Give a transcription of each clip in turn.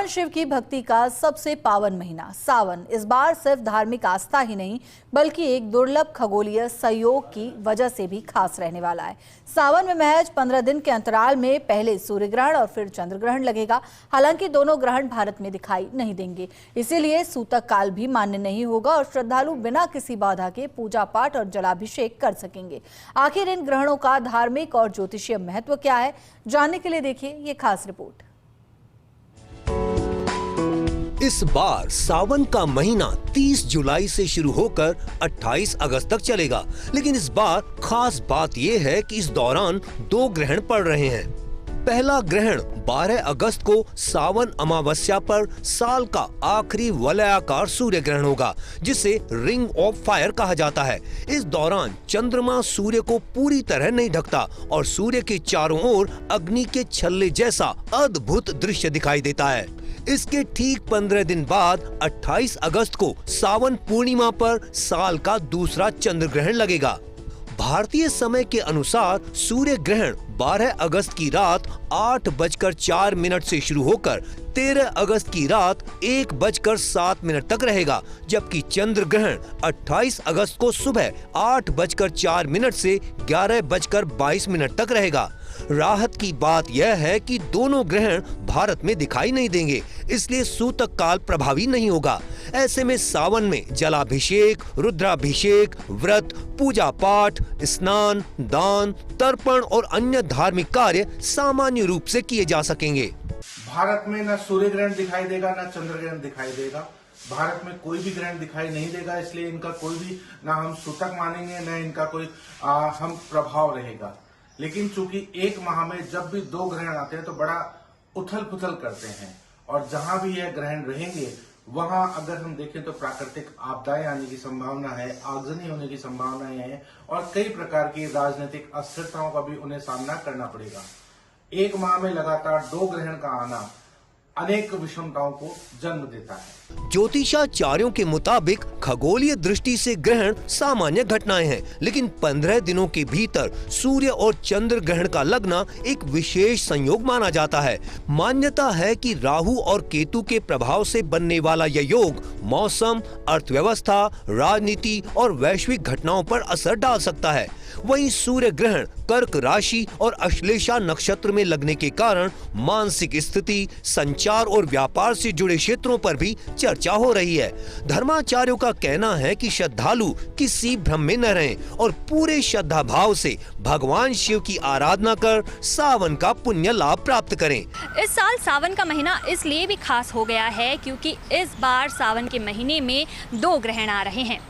शिव की भक्ति का सबसे पावन महीना सावन इस बार सिर्फ धार्मिक आस्था ही नहीं बल्कि एक दुर्लभ खगोलीय संयोग की वजह से भी खास रहने वाला है। सावन में महज 15 दिन के अंतराल में पहले सूर्य ग्रहण और फिर चंद्र ग्रहण लगेगा। हालांकि दोनों ग्रहण भारत में दिखाई नहीं देंगे, इसीलिए सूतक काल भी मान्य नहीं होगा और श्रद्धालु बिना किसी बाधा के पूजा पाठ और जलाभिषेक कर सकेंगे। आखिर इन ग्रहणों का धार्मिक और ज्योतिषीय महत्व क्या है, जानने के लिए देखिए ये खास रिपोर्ट। इस बार सावन का महीना 30 जुलाई से शुरू होकर 28 अगस्त तक चलेगा, लेकिन इस बार खास बात यह है कि इस दौरान 2 ग्रहण पड़ रहे हैं। पहला ग्रहण 12 अगस्त को सावन अमावस्या पर साल का आखिरी वलयाकार सूर्य ग्रहण होगा, जिसे रिंग ऑफ फायर कहा जाता है। इस दौरान चंद्रमा सूर्य को पूरी तरह नहीं ढकता और सूर्य के चारों ओर अग्नि के छल्ले जैसा अद्भुत दृश्य दिखाई देता है। इसके ठीक 15 दिन बाद 28 अगस्त को सावन पूर्णिमा पर साल का दूसरा चंद्र ग्रहण लगेगा। भारतीय समय के अनुसार सूर्य ग्रहण 12 अगस्त की रात 8:04 से शुरू होकर 13 अगस्त की रात 1:07 तक रहेगा, जबकि चंद्र ग्रहण 28 अगस्त को सुबह 8:04 से 11:22 तक रहेगा। राहत की बात यह है कि दोनों ग्रहण भारत में दिखाई नहीं देंगे, इसलिए सूतक काल प्रभावी नहीं होगा। ऐसे में सावन में जलाभिषेक, रुद्राभिषेक, व्रत, पूजा पाठ, स्नान, दान, तर्पण और अन्य धार्मिक कार्य सामान्य रूप से किए जा सकेंगे। भारत में न सूर्य ग्रहण दिखाई देगा न चंद्र ग्रहण दिखाई देगा। भारत में कोई भी ग्रहण दिखाई नहीं देगा, इसलिए इनका कोई भी न हम सूतक मानेंगे न इनका कोई हम प्रभाव रहेगा। लेकिन चूंकि एक माह में जब भी 2 ग्रहण आते हैं तो बड़ा उथल पुथल करते हैं, और जहां भी यह ग्रहण रहेंगे वहां अगर हम देखें तो प्राकृतिक आपदाएं आने की संभावना है, आगजनी होने की संभावनाएं हैं और कई प्रकार की राजनीतिक अस्थिरताओं का भी उन्हें सामना करना पड़ेगा। एक माह में लगातार 2 ग्रहण का आना अनेक विषमताओं को जन्म देता है। ज्योतिषाचार्यों के मुताबिक खगोलीय दृष्टि से ग्रहण सामान्य घटनाएं हैं, लेकिन 15 दिनों के भीतर सूर्य और चंद्र ग्रहण का लगना एक विशेष संयोग माना जाता है। मान्यता है कि राहु और केतु के प्रभाव से बनने वाला यह योग मौसम, अर्थव्यवस्था, राजनीति और वैश्विक घटनाओं पर असर डाल सकता है। वहीं सूर्य ग्रहण कर्क राशि और अश्लेषा नक्षत्र में लगने के कारण मानसिक स्थिति, संचार और व्यापार से जुड़े क्षेत्रों पर भी चर्चा हो रही है। धर्माचार्यों का कहना है कि श्रद्धालु किसी भ्रम में न रहें और पूरे श्रद्धा भाव से भगवान शिव की आराधना कर सावन का पुण्य लाभ प्राप्त करें। इस साल सावन का महीना इसलिए भी खास हो गया है क्योंकि इस बार सावन के महीने में 2 ग्रहण आ रहे हैं।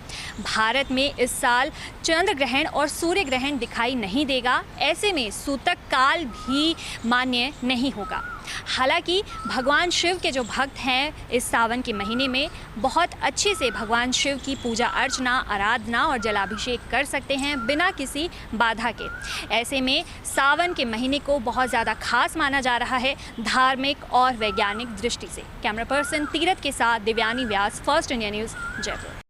भारत में इस साल चंद्र ग्रहण और सूर्य ग्रहण दिखाई नहीं देगा, ऐसे में सूतक काल भी मान्य नहीं होगा। हालांकि भगवान शिव के जो भक्त हैं इस सावन के महीने में बहुत अच्छे से भगवान शिव की पूजा अर्चना, आराधना और जलाभिषेक कर सकते हैं बिना किसी बाधा के। ऐसे में सावन के महीने को बहुत ज़्यादा खास माना जा रहा है धार्मिक और वैज्ञानिक दृष्टि से। कैमरा पर्सन तीरथ के साथ दिव्यानी व्यास, फर्स्ट इंडिया न्यूज़, जयपुर।